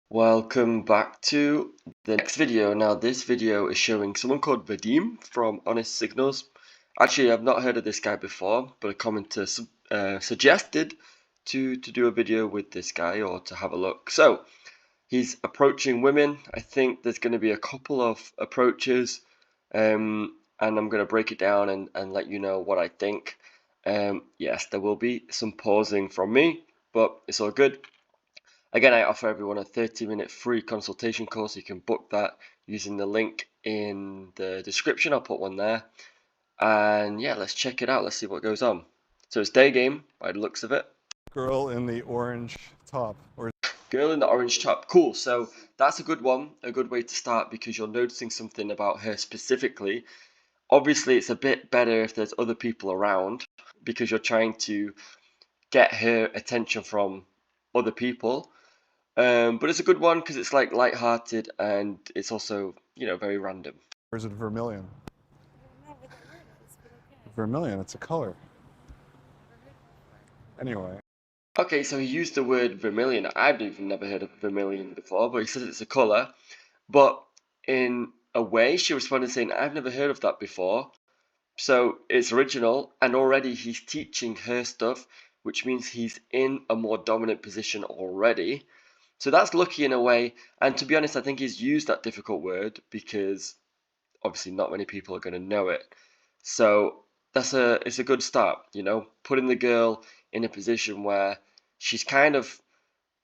Welcome back to the next video. Now, this video is showing someone called Vadim from Signalz. Actually, I've not heard of this guy before, but a commenter suggested to do a video with this guy or to have a look. So, he's approaching women. I think there's going to be a couple of approaches, and I'm going to break it down and let you know what I think. Yes, there will be some pausing from me, but it's all good. Again, I offer everyone a 30-minute free consultation call, so you can book that using the link in the description. I'll put one there. And yeah, let's check it out. Let's see what goes on. So it's day game by the looks of it. Girl in the orange top. Girl in the orange top. Cool. So that's a good one, a good way to start because you're noticing something about her specifically. Obviously, it's a bit better if there's other people around because you're trying to get her attention from other people. But it's a good one because it's like light-hearted and it's also, very random. Or is it vermilion? I don't know what that word is, but okay. Vermilion, it's a color. Anyway. Okay, so he used the word vermilion. I've even never heard of vermilion before, but he says it's a color. But in a way, she responded saying, I've never heard of that before. So it's original, and already he's teaching her stuff, which means he's in a more dominant position already. So that's lucky in a way. And to be honest, I think he's used that difficult word because obviously not many people are going to know it. So it's a good start, putting the girl in a position where she's kind of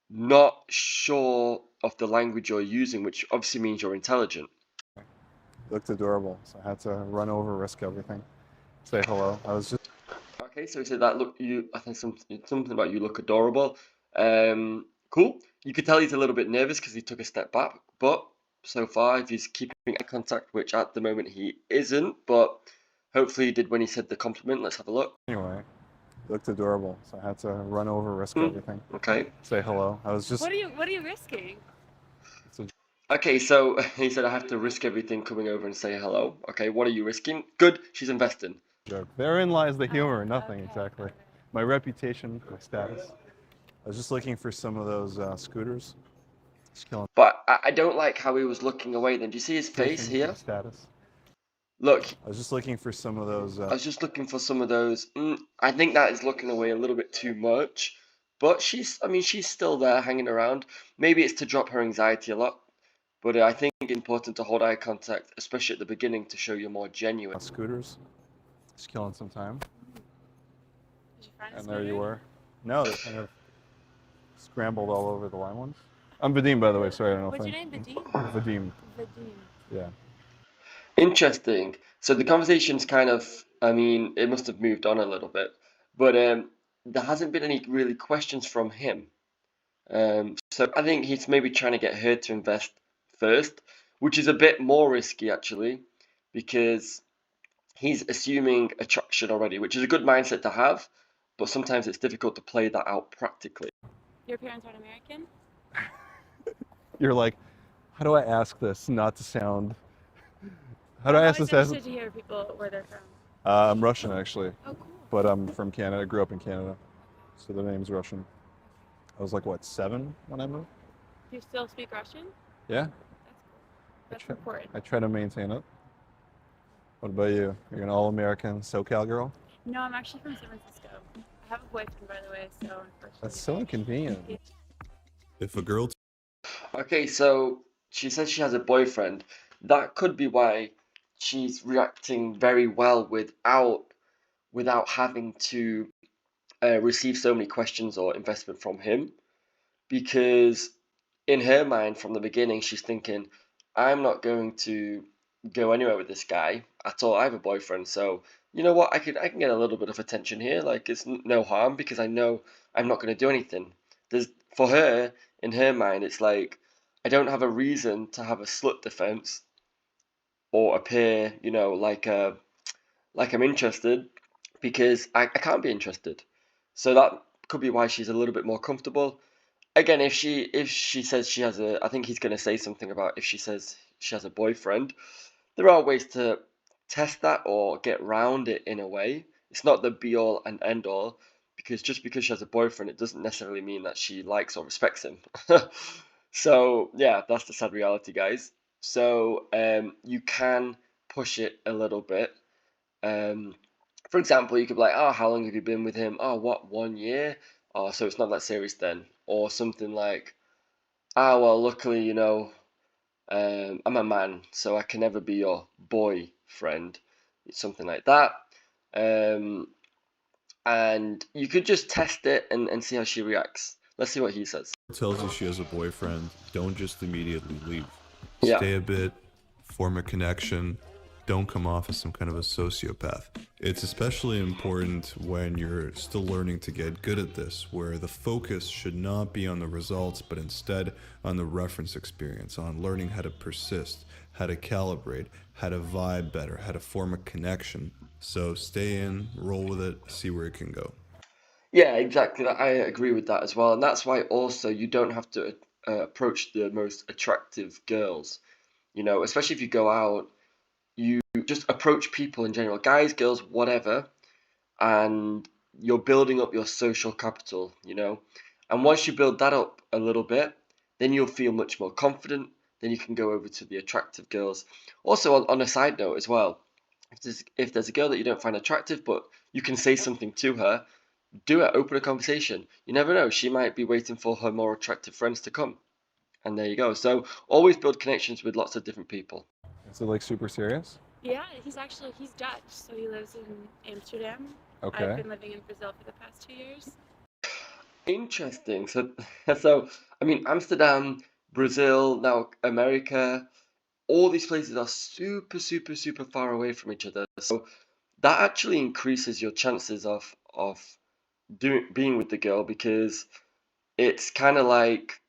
not sure of the language you're using, which obviously means you're intelligent. It looked adorable, so I had to run over, risk everything. Say hello. I was just Okay, so he said that I think something about you look adorable. Cool. You could tell he's a little bit nervous because he took a step back, but so far, if he's keeping eye contact, which at the moment he isn't, but hopefully he did when he said the compliment. Let's have a look. anyway. It looked adorable, so I had to run over, risk everything. Okay. Say hello. I was just What are you risking? Okay, so he said I have to risk everything coming over and say hello. Okay, what are you risking? Good, she's investing. joke. Therein lies the humor, nothing Okay, exactly. okay. My reputation, my status. I was just looking for some of those scooters. Just killing But I don't like how he was looking away then. Do you see his face here? status. Look, I was just looking for some of those. I was just looking for some of those. I think that is looking away a little bit too much. But she's still there hanging around. Maybe it's to drop her anxiety a lot. But I think it's important to hold eye contact, especially at the beginning, to show you're more genuine. Scooters. Just killing some time. Did you find a And there you scooter? were. No, they kind of scrambled all over the line ones. I'm Vadim, by the way. Sorry, I don't know What's if your I'm... name? Vadim? Vadim. Vadim. Yeah. Interesting. So the conversation's kind of, it must have moved on a little bit, but there hasn't been any really questions from him. So I think he's maybe trying to get her to invest first, which is a bit more risky actually, because he's assuming attraction already, which is a good mindset to have, but sometimes it's difficult to play that out practically. Your parents aren't American? You're like, how do I ask this not to sound... How do I I'm ask always this? interested to hear people where they're from. I'm Russian, actually. Oh, cool. But I'm from Canada. I grew up in Canada. So the name's Russian. I was like, what, 7 when I moved? Do you still speak Russian? Yeah. That's cool. That's important. I try to maintain it. What about you? You're an all-American SoCal girl? No, I'm actually from San Francisco. I have a boyfriend, by the way, so unfortunately. That's so inconvenient. If a girl Okay, so she says she has a boyfriend. That could be why she's reacting very well without having to receive so many questions or investment from him, because in her mind from the beginning she's thinking, I'm not going to go anywhere with this guy at all. I have a boyfriend, so you know what? I can get a little bit of attention here. Like it's no harm because I know I'm not going to do anything. There's for her in her mind, it's like I don't have a reason to have a slut defense or appear, like I'm interested because I can't be interested. So that could be why she's a little bit more comfortable. Again, if she says she has I think he's going to say something about if she says she has a boyfriend. There are ways to test that or get round it in a way. It's not the be all and end all because just because she has a boyfriend, it doesn't necessarily mean that she likes or respects him. So yeah, that's the sad reality, guys. So you can push it a little bit. Um, for example, you could be like, oh, how long have you been with him? Oh, what, 1 year? Oh, so it's not that serious then. Or something like, ah, well, luckily, I'm a man, so I can never be your boyfriend. It's something like that. Um, and you could just test it and see how she reacts. Let's see what he says. tells you she has a boyfriend, don't just immediately leave. Yeah. Stay a bit, form a connection, don't come off as some kind of a sociopath. It's especially important when you're still learning to get good at this, where the focus should not be on the results, but instead on the reference experience, on learning how to persist, how to calibrate, how to vibe better, how to form a connection. So stay in, roll with it, see where it can go. Yeah, exactly. I agree with that as well. And that's why also you don't have to approach the most attractive girls. Especially if you go out, you just approach people in general, guys, girls, whatever, and you're building up your social capital. And once you build that up a little bit, then you'll feel much more confident. Then you can go over to the attractive girls. Also, on a side note as well, if there's a girl that you don't find attractive, but you can say something to her, do it, open a conversation. You never know, she might be waiting for her more attractive friends to come. And there you go. So always build connections with lots of different people. Is it like super serious? Yeah, he's Dutch, so he lives in Amsterdam. Okay. I've been living in Brazil for the past 2 years. Interesting. So I mean, Amsterdam, Brazil, now America, all these places are super, super, super far away from each other. So that actually increases your chances of being with the girl, because it's kind of like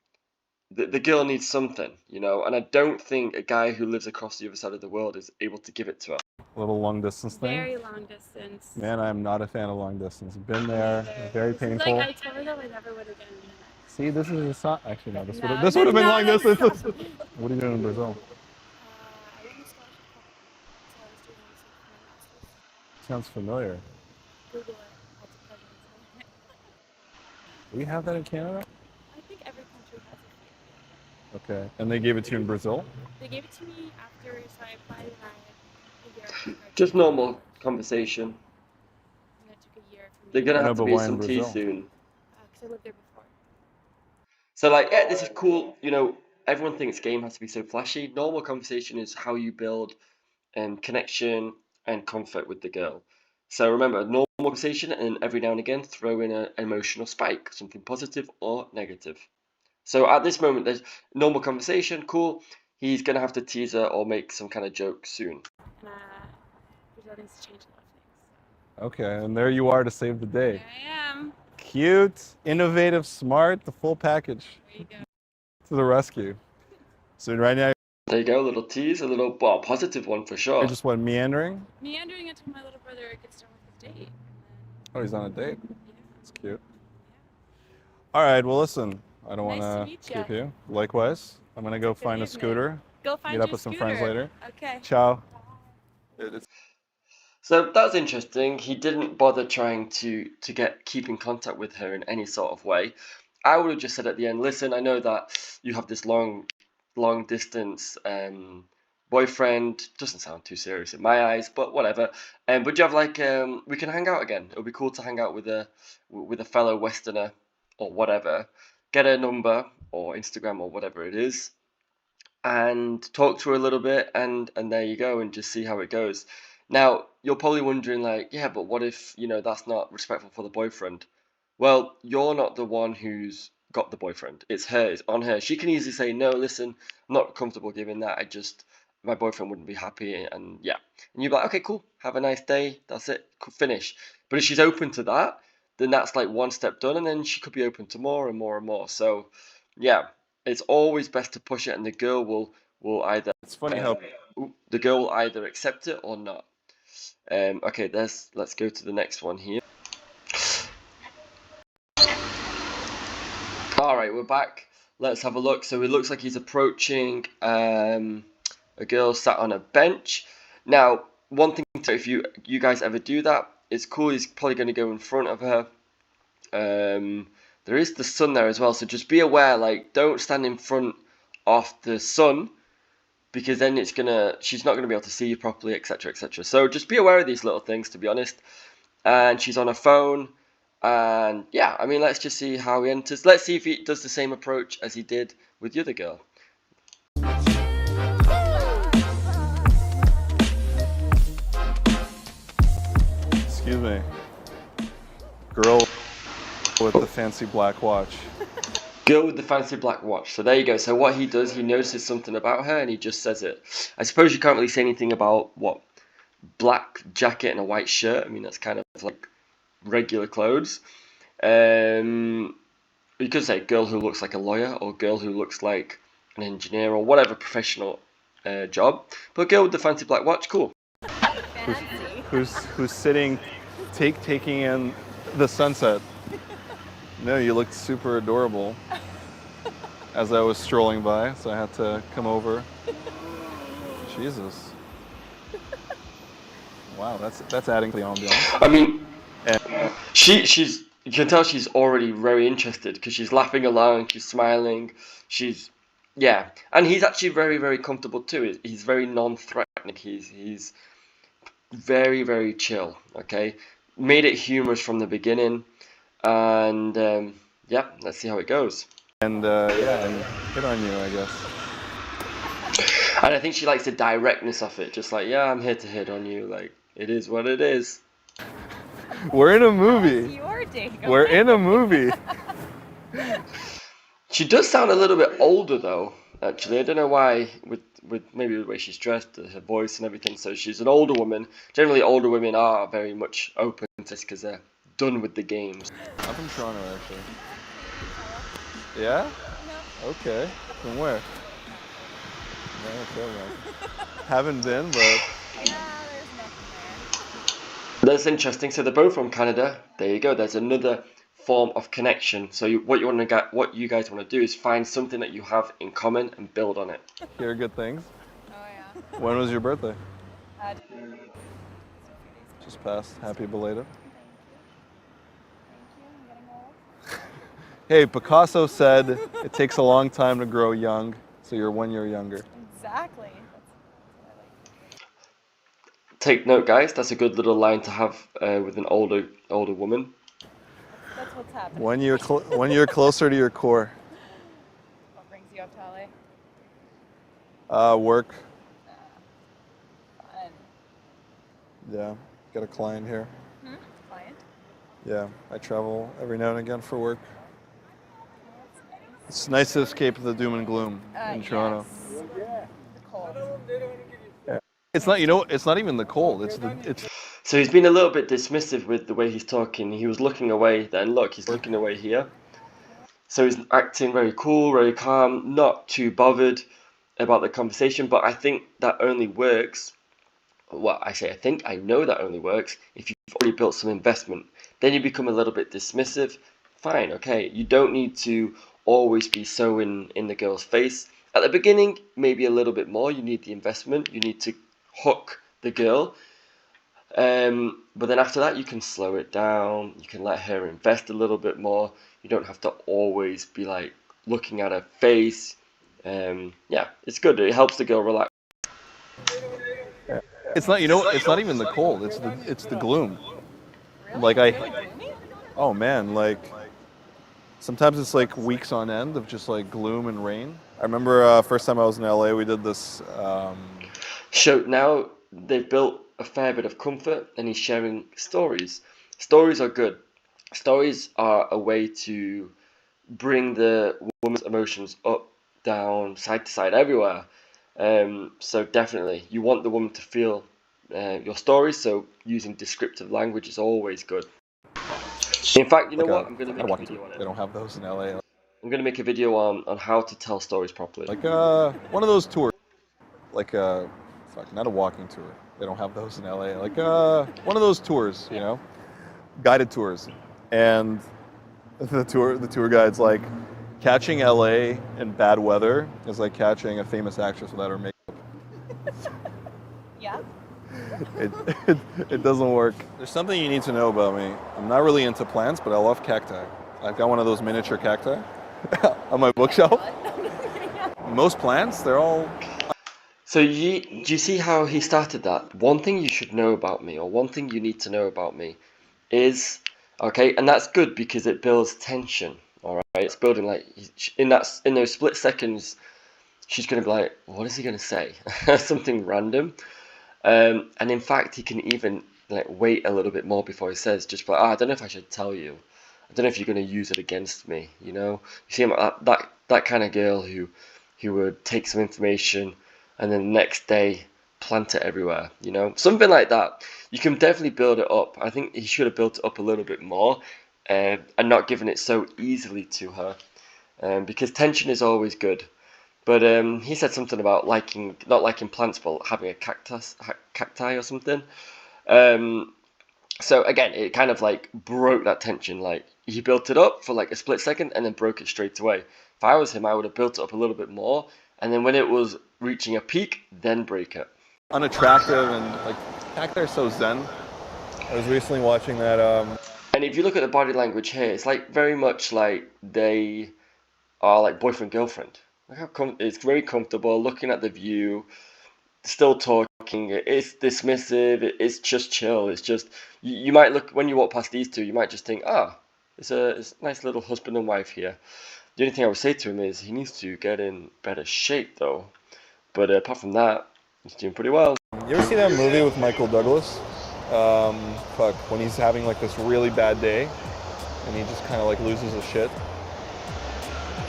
the girl needs something. And I don't think a guy who lives across the other side of the world is able to give it to her. A little long distance thing? Very long distance. Man, I'm not a fan of long distance. Been there, Neither. very This is painful. Like, I told her that I never would again. See, this is a sign. Actually, no, this No, would have been no, long that's distance. not- What are you doing in Brazil? I went on a scholarship program, so I was doing research for my master's. Sounds familiar. Google it. I'll put it. We have that in Canada? I think every country has it. Okay. And they gave it to you in Brazil? They gave it to me after, so I applied and I had a year for graduation. Just normal conversation. And it took a year for me. They're gonna I know, have to but be why in some tea Brazil? soon. Because I lived there before. So like, yeah, this is cool. Everyone thinks game has to be so flashy. Normal conversation is how you build connection and comfort with the girl. So remember, normal conversation, and every now and again throw in an emotional spike, something positive or negative. So at this moment, there's normal conversation, cool. He's gonna have to tease her or make some kind of joke soon. And Brazil needs to change a lot of things. Okay, and there you are to save the day. Here I am. Cute, innovative, smart, the full package. There you go. To the rescue. So right now, There you go, a little tease, a little positive one for sure. you're just what, meandering? Meandering until my little brother gets done with his date. Oh, he's on a date. Yeah. That's cute. All right, well, listen, I don't Nice to want meet to ya. keep you. Likewise, I'm going to go find a evening. scooter. Go find Meet up your with some scooter. friends later. Okay. Ciao. So that was interesting. He didn't bother trying to keep in contact with her in any sort of way. I would have just said at the end, listen, I know that you have this long distance boyfriend. Doesn't sound too serious in my eyes, but whatever. But you have we can hang out again. It would be cool to hang out with a fellow Westerner or whatever. Get a number or Instagram or whatever it is, and talk to her a little bit, and there you go, and just see how it goes. Now, you're probably wondering, like, yeah, but what if, that's not respectful for the boyfriend? Well, you're not the one who's got the boyfriend. It's her, it's on her. She can easily say, no, listen, I'm not comfortable giving that. My boyfriend wouldn't be happy, and yeah. And you're like, okay, cool, have a nice day, that's it, finish. But if she's open to that, then that's like one step done, and then she could be open to more and more and more. So, yeah, it's always best to push it, and the girl will either It's funny how the girl will either accept it or not. Okay, let's go to the next one here. All right, we're back. Let's have a look. So it looks like he's approaching a girl sat on a bench. Now, one thing, if you guys ever do that, it's cool. He's probably going to go in front of her. there is the sun there as well. So just be aware, like, don't stand in front of the sun, because then she's not gonna be able to see you properly, etc., etc. So just be aware of these little things, to be honest. And she's on her phone, and yeah, I mean, let's just see how he enters. Let's see if he does the same approach as he did with the other girl. Excuse me. Girl with the fancy black watch. Girl with the fancy black watch. So there you go. So what he does, he notices something about her and he just says it. I suppose you can't really say anything about what black jacket and a white shirt. I mean, that's kind of like regular clothes. You could say girl who looks like a lawyer, or girl who looks like an engineer, or whatever professional job. But girl with the fancy black watch, cool. Who's sitting, taking in the sunset. No, you looked super adorable as I was strolling by, so I had to come over. Jesus. Wow, that's adding to the ambiance. I mean, And she's you can tell she's already very interested because she's laughing along, she's smiling, yeah, and he's actually very, very comfortable too. He's very non-threatening. He's very, very chill. Okay, made it humorous from the beginning, and yeah, let's see how it goes. and hit on you, I guess. And I think she likes the directness of it, just like, yeah, I'm here to hit on you. Like, it is what it is. We're in a movie. Your day. We're in a movie. She does sound a little bit older though. Actually, I don't know why. With maybe the way she's dressed, her voice and everything. So she's an older woman. Generally, older women are very much open to this because they're done with the games. I'm from Toronto, actually. Yeah? No. Okay. From where? No, okay, well. Haven't been, but Yeah, there's nothing That's interesting. So they're both from Canada. There you go. There's another form of connection. So what you guys want to do is find something that you have in common and build on it. hear good things. there. Oh yeah. When was your birthday? Thank Just passed. Happy belated. you. I'm getting old. Hey, Picasso said it takes a long time to grow young, so you're 1 year younger. Exactly. That's what I like. Take note, guys. That's a good little line to have with an older woman. That's what's happening. 1 year, 1 year closer to your core. What brings you up to LA? Work. Fun. Yeah, got a client here. Client? Yeah, I travel every now and again for work. Oh, that's nice. It's nice to escape the doom and gloom in Toronto. Yes. The cold. It's not, it's not even the cold. It's So he's been a little bit dismissive with the way he's talking. He was looking away then. Look, he's looking away here. So he's acting very cool, very calm, not too bothered about the conversation. But I think that only works. Well, I think I know that only works if you've already built some investment. Then you become a little bit dismissive. Fine, okay. You don't need to always be so in the girl's face. At the beginning, maybe a little bit more. You need the investment. You need to hook the girl. But then after that, you can slow it down. You can let her invest a little bit more. You don't have to always be like looking at her face. Yeah, it's good. It helps the girl relax. it's not, it's not even the cold. It's the gloom. Really? Like Really gloomy? oh man, like sometimes it's like weeks on end of just like gloom and rain. I remember first time I was in LA, we did this. So now they've built a fair bit of comfort and he's sharing stories. Stories are good. Stories are a way to bring the woman's emotions up, down, side to side, everywhere. So definitely, you want the woman to feel your stories, so using descriptive language is always good. In fact, you know what? I'm going to make a video on They it. don't have those in LA. I'm going to make a video on how to tell stories properly. Like one of those tours, like not a walking tour. They don't have those in LA. Like one of those tours, guided tours, and the tour guide's like, catching LA in bad weather is like catching a famous actress without her makeup. Yeah. It doesn't work. There's something you need to know about me. I'm not really into plants, but I love cacti. I've got one of those miniature cacti on my bookshelf. Most plants, they're all... So do you see how he started that? One thing you should know about me, or one thing you need to know about me, is okay, and that's good because it builds tension. All right, it's building like in those split seconds, she's gonna be like, what is he gonna say? Something random. And in fact, he can even like wait a little bit more before he says, just like, I don't know if I should tell you. I don't know if you're going to use it against me. You know, you see him that kind of girl who would take some information and then the next day plant it everywhere. You know, something like that. You can definitely build it up. I think he should have built it up a little bit more, and not given it so easily to her, because tension is always good. But he said something about not liking plants, but having a cacti or something. Um, so again, it kind of like broke that tension. Like he built it up for like a split second and then broke it straight away. If I was him, I would have built it up a little bit more, and then when it was reaching a peak, then break it. unattractive, and like cacti are so zen. I was recently watching that. And if you look at the body language here, it's like very much like they are like boyfriend girlfriend. Like it's very comfortable, looking at the view, still talking. It's dismissive. It's just chill. It's just you might look when you walk past these two, you might just think, it's a nice little husband and wife here. The only thing I would say to him is he needs to get in better shape though. But apart from that, he's doing pretty well. You ever see that movie with Michael Douglas? When he's having like this really bad day, and he just kind of like loses his shit,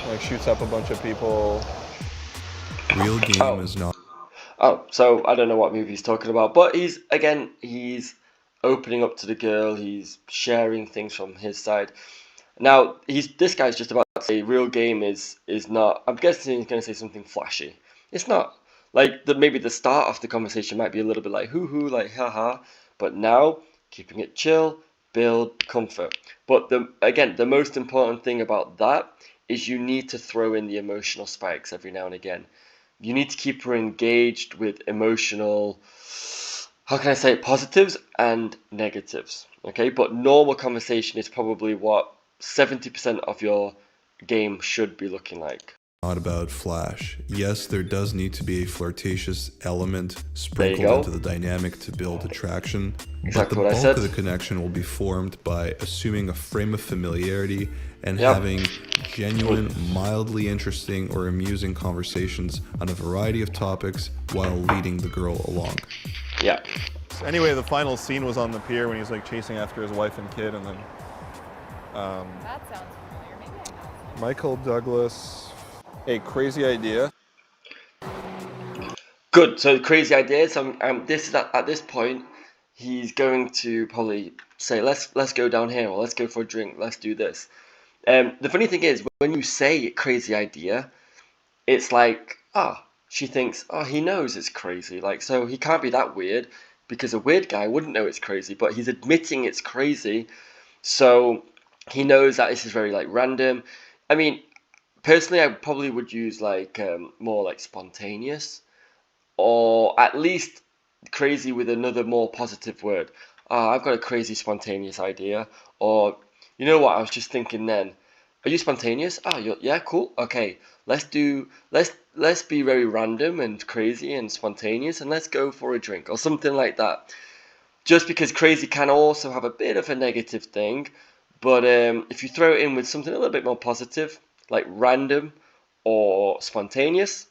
like shoots up a bunch of people. Real game is not. Oh, so I don't know what movie he's talking about, but he's opening up to the girl. He's sharing things from his side. Now this guy's just about to say real game is not. I'm guessing he's going to say something flashy. It's not. Like maybe the start of the conversation might be a little bit like hoo, like haha, but now keeping it chill, build comfort. But the most important thing about that is you need to throw in the emotional spikes every now and again. You need to keep her engaged with emotional, how can I say it, positives and negatives. Okay, but normal conversation is probably what 70% of your game should be looking like. Not about flash. Yes, there does need to be a flirtatious element sprinkled into the dynamic to build attraction, Exactly but what I the said. bulk of the connection will be formed by assuming a frame of familiarity and having genuine, mildly interesting or amusing conversations on a variety of topics while leading the girl along. Yeah. So anyway, the final scene was on the pier when he was like chasing after his wife and kid, and then That sounds familiar. Maybe I know. Michael Douglas. Hey, crazy idea. Good. So crazy ideas. This is at this point, he's going to probably say, let's go down here, or let's go for a drink. Let's do this. The funny thing is, when you say crazy idea, it's like, she thinks, he knows it's crazy. Like, so he can't be that weird because a weird guy wouldn't know it's crazy, but he's admitting it's crazy. So he knows that this is very like random. I mean, personally, I probably would use like more like spontaneous, or at least crazy with another more positive word. I've got a crazy spontaneous idea, or you know what? I was just thinking then. Are you spontaneous? Yeah, cool. Okay, let's be very random and crazy and spontaneous, and let's go for a drink or something like that. Just because crazy can also have a bit of a negative thing, but if you throw it in with something a little bit more positive, like random or spontaneous,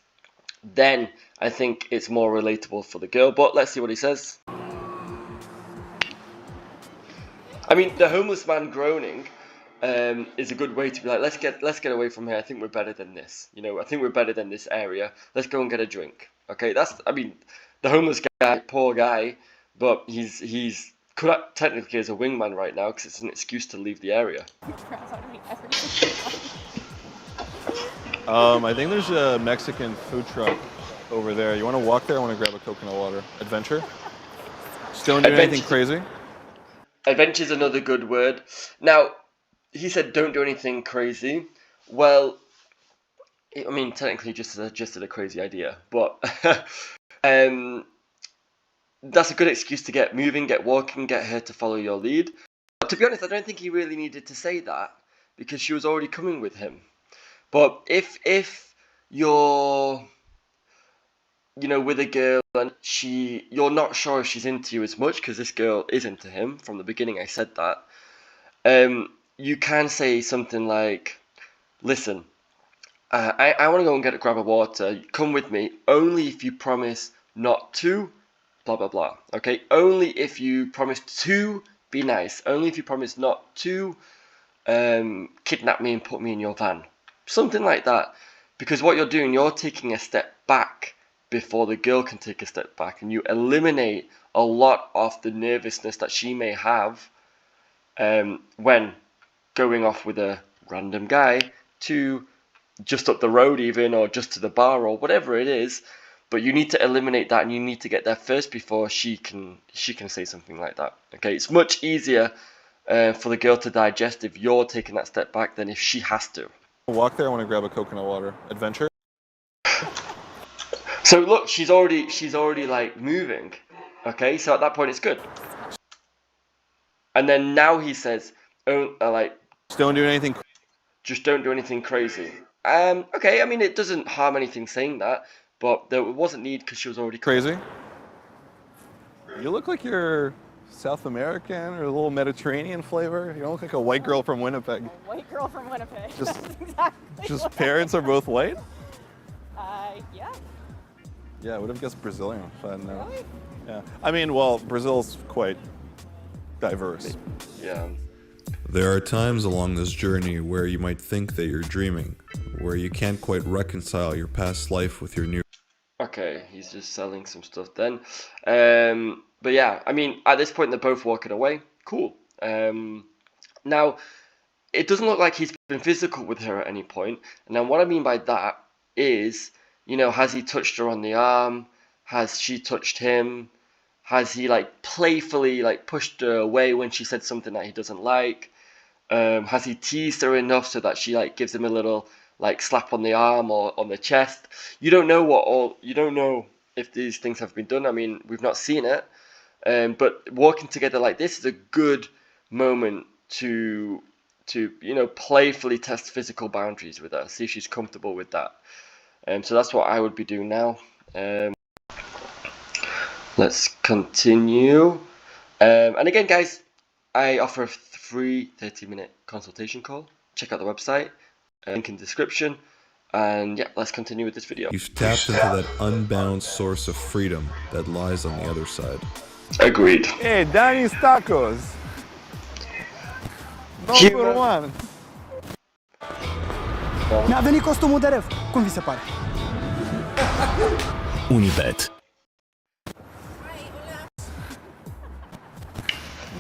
then I think it's more relatable for the girl. But let's see what he says. I mean, the homeless man groaning is a good way to be like, let's get away from here. I think we're better than this. You know, I think we're better than this area. Let's go and get a drink. Okay, the homeless guy, poor guy, but he's could technically as a wingman right now because it's an excuse to leave the area. I think there's a Mexican food truck over there. You want to walk there? I want to grab a coconut water. Adventure? Just don't do anything crazy? Adventure's another good word. Now, he said don't do anything crazy. Well, I mean, technically just suggested a crazy idea, but that's a good excuse to get moving, get walking, get her to follow your lead. But to be honest, I don't think he really needed to say that, because she was already coming with him. But if you're, you know, with a girl and you're not sure if she's into you as much, because this girl is into him from the beginning, I said that, you can say something like, listen, I want to go and grab a water. Come with me, only if you promise not to, blah, blah, blah. Okay? Only if you promise to be nice. Only if you promise not to kidnap me and put me in your van. Something like that. Because what you're doing, you're taking a step back before the girl can take a step back. And you eliminate a lot of the nervousness that she may have when going off with a random guy to just up the road even, or just to the bar, or whatever it is. But you need to eliminate that, and you need to get there first before she can say something like that. Okay, it's much easier for the girl to digest if you're taking that step back than if she has to. Walk there. I want to grab a coconut water. Adventure. So look, she's already like moving. Okay, so at that point it's good. And then now he says, "Oh, like, Just don't do anything. just don't do anything crazy." Okay, I mean, it doesn't harm anything saying that, but there wasn't need because she was already Crazy. You look like you're South American or a little Mediterranean flavor. You don't look like a white girl from Winnipeg. White girl from Winnipeg. Just- That's exactly Just what parents are both white? yeah. Yeah, I would have guessed Brazilian if I hadn't known. Really? Yeah. I mean, well, Brazil's quite diverse. Yeah. There are times along this journey where you might think that you're dreaming, where you can't quite reconcile your past life with your new. Okay, he's just selling some stuff then. But yeah, I mean, at this point they're both walking away. Cool. Now, it doesn't look like he's been physical with her at any point. And then what I mean by that is, you know, has he touched her on the arm? Has she touched him? Has he like playfully like pushed her away when she said something that he doesn't like? Has he teased her enough so that she like gives him a little like slap on the arm or on the chest? You don't know if these things have been done. I mean, we've not seen it. But walking together like this is a good moment to you know, playfully test physical boundaries with her, see if she's comfortable with that. So that's what I would be doing now. Let's continue. And again, guys, I offer a free 30-minute consultation call. Check out the website, link in the description. And yeah, let's continue with this video. You've tapped into that unbound source of freedom that lies on the other side. Agreed. Hey, Danny's Tacos. Number one. Mi-a venit costumul de ref. Cum vi se pare? Unibet.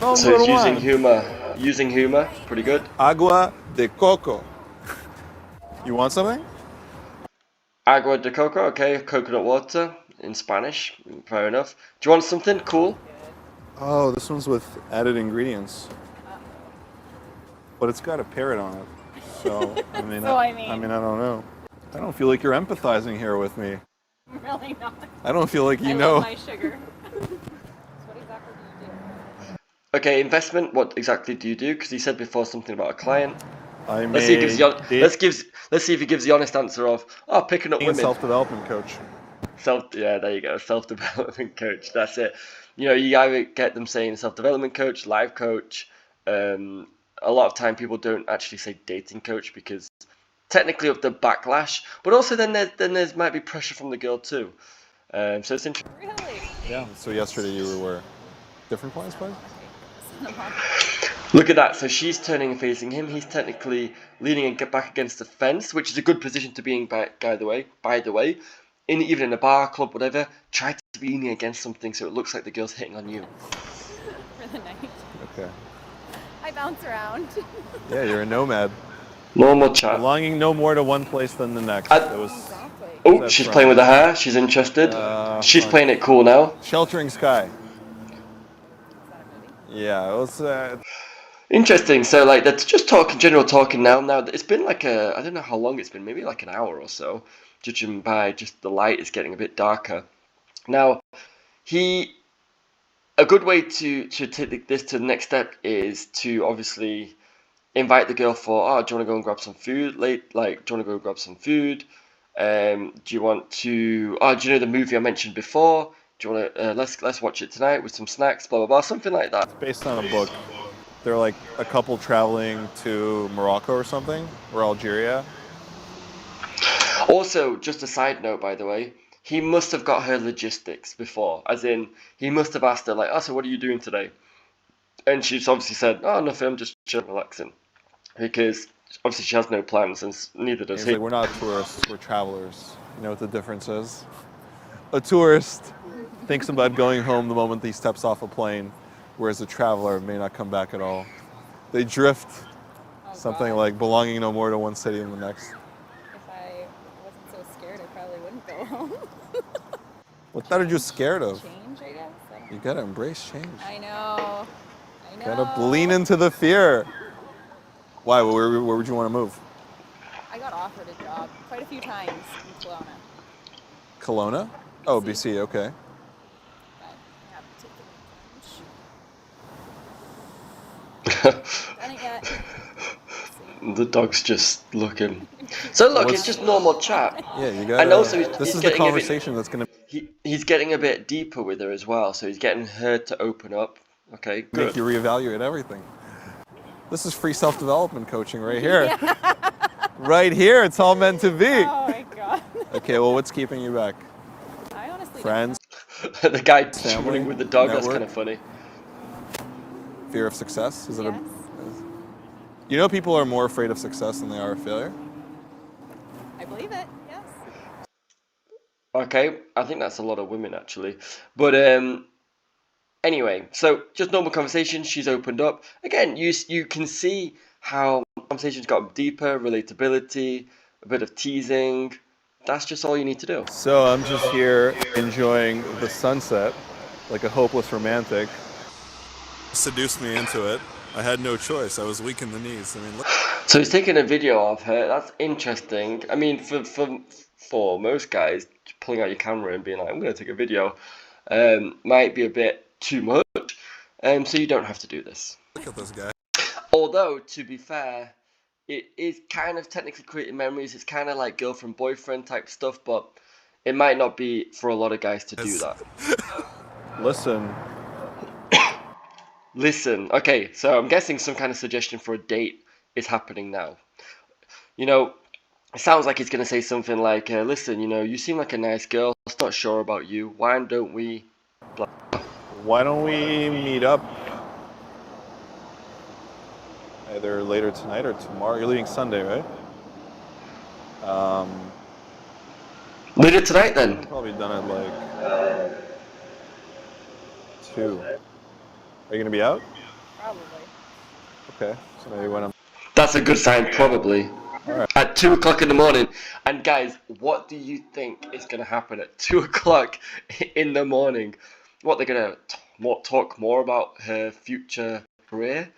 Number So it's one. using humor, pretty good. Agua de coco. You want something? Agua de coco, okay, coconut water in Spanish, fair enough. Do you want something cool? Oh, this one's with added ingredients. But it's got a parrot on it. So, I mean, So, I I mean- don't know. I don't feel like you're empathizing here with me. Really not. I don't feel like you I know. love my sugar. So what exactly do you do? Okay, investment. What exactly do you do? Because he said before something about a client. I Let's see if he gives may let's see if he gives the honest answer of picking up being a women. self-development coach. Yeah, there you go, self-development coach. That's it. You know, you either get them saying self-development coach, life coach. A lot of time people don't actually say dating coach because technically of the backlash, but also then there's might be pressure from the girl too. So it's interesting. Really? Yeah. So yesterday you were where? Different place? Look at that. So she's turning and facing him. He's technically leaning and get back against the fence, which is a good position to be in. By the way, even in a bar, club, whatever, try to be leaning against something so it looks like the girl's hitting on you. For the night. Okay. I bounce around. Yeah, you're a nomad. Normal chat. Belonging no more to one place than the next. I- That was Exactly. Oh, That's she's right. playing with the hair. She's interested. She's fine. playing it cool now. Sheltering Sky. Is that a movie? Yeah, it was. Interesting. So like that's just general talking now. Now it's been like I don't know how long it's been. Maybe like an hour or so. Judging by just the light is getting a bit darker. Now, a good way to take this to the next step is to obviously invite the girl for, oh, do you want to go and grab some food late? Like, do you want to go grab some food? Do you want to? Oh, do you know the movie I mentioned before? Do you want to? Let's watch it tonight with some snacks, blah blah blah, something like that. It's based on a book. They're like a couple traveling to Morocco or something, or Algeria. Also, just a side note, by the way, he must have got her logistics before, as in he must have asked her like, oh, so what are you doing today? And she's obviously said, oh, nothing, I'm just chilling, relaxing, because obviously she has no plans, and neither does He's he. like, we're not tourists, we're travelers. You know what the difference is? A tourist thinks about going home the moment he steps off a plane, whereas a traveler may not come back at all. They drift, something like belonging no more to one city than the next. If I wasn't so scared, I probably wouldn't go home. What are you scared of? Change, I guess. You gotta embrace change. I know. Gotta lean into the fear. Why? Where would you want to move? I got offered a job quite a few times in Kelowna. Kelowna? Oh, BC, okay. But I haven't taken it. Done it yet. The dog's just looking. So look, it's just normal chat. Yeah, you gotta. And also, this is the conversation that's gonna he's getting a bit deeper with her as well, so he's getting her to open up. Okay, good. make you reevaluate everything. This is free self-development coaching right here. Right here, it's all meant to be. Oh my god. Okay, well, what's keeping you back? I honestly Friends, The guy Family, swimming with the dog, that's network. kind of funny. fear of success? Is it Yes. You know, people are more afraid of success than they are of failure. I believe it. Yes. Okay, I think that's a lot of women actually. But anyway, so just normal conversation. She's opened up again. You can see how conversations got deeper, relatability, a bit of teasing. That's just all you need to do. So I'm just here enjoying the sunset, like a hopeless romantic. Seduced me into it. I had no choice. I was weak in the knees. I mean, look. So he's taking a video of her. That's interesting. I mean, for most guys, pulling out your camera and being like, "I'm going to take a video," might be a bit too much. So you don't have to do this. Look at this guy. Although, to be fair, it is kind of technically creating memories. It's kind of like girlfriend boyfriend type stuff, but it might not be for a lot of guys to do that. Listen, okay, so I'm guessing some kind of suggestion for a date is happening now. You know, it sounds like he's going to say something like, listen, you know, you seem like a nice girl. I'm not sure about you. Why don't we... Blah. Why don't we meet up either later tonight or tomorrow? You're leaving Sunday, right? Later tonight, then. Probably done at like 2. Are you gonna be out? Probably. Okay, so maybe when I'm. That's a good sign, probably. Alright. At 2 o'clock in the morning. And guys, what do you think is going to happen at 2 o'clock in the morning? What, they're going to talk more about her future career?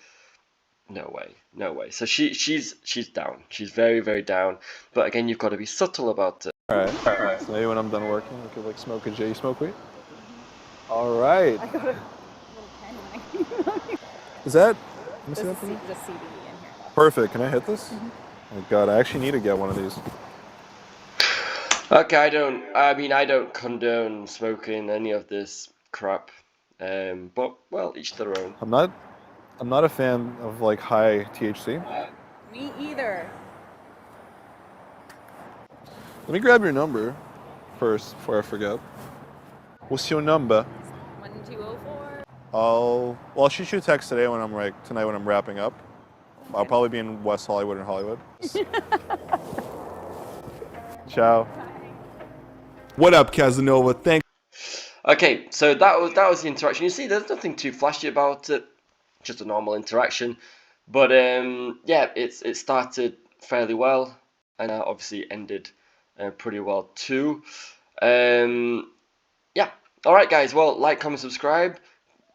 No way, no way. So she's down. She's very, very down. But again, you've got to be subtle about it. Alright. So maybe when I'm done working, we could like smoke a J. You smoke weed? Alright. I got a little pen. Is that? Let me see There's that for me. just CBD in here. Perfect. Can I hit this? Oh god, I actually need to get one of these. Okay, I don't condone smoking any of this crap. But, well, each their own. I'm not a fan of like high THC. Me either. Let me grab your number first before I forget. What's your number? 1204. I'll shoot you a text today when tonight when I'm wrapping up. I'll probably be in West Hollywood and Hollywood. Ciao. What up, Casanova? Thanks. Okay, so that was the interaction. You see, there's nothing too flashy about it, just a normal interaction. But yeah, it started fairly well, and obviously ended pretty well too. Yeah, all right, guys. Well, like, comment, subscribe.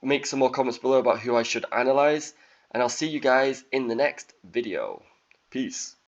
Make some more comments below about who I should analyze, and I'll see you guys in the next video. Peace.